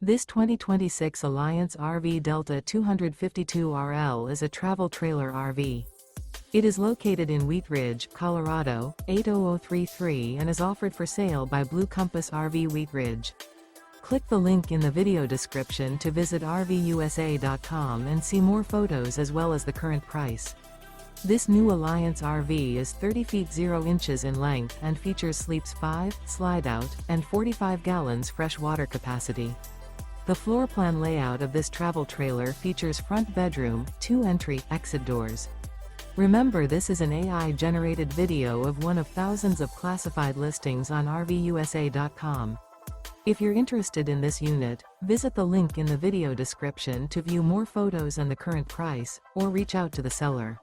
This 2026 Alliance RV Delta 252RL is a travel trailer RV. It is located in Wheat Ridge, Colorado, 80033 and is offered for sale by Blue Compass RV Wheat Ridge. Click the link in the video description to visit RVUSA.com and see more photos as well as the current price. This new Alliance RV is 30 feet 0 inches in length and features sleeps 5, slide-out, and 45 gallons fresh water capacity. The floor plan layout of this travel trailer features front bedroom, 2 entry, exit doors. Remember, this is an AI-generated video of one of thousands of classified listings on RVUSA.com. If you're interested in this unit, visit the link in the video description to view more photos and the current price, or reach out to the seller.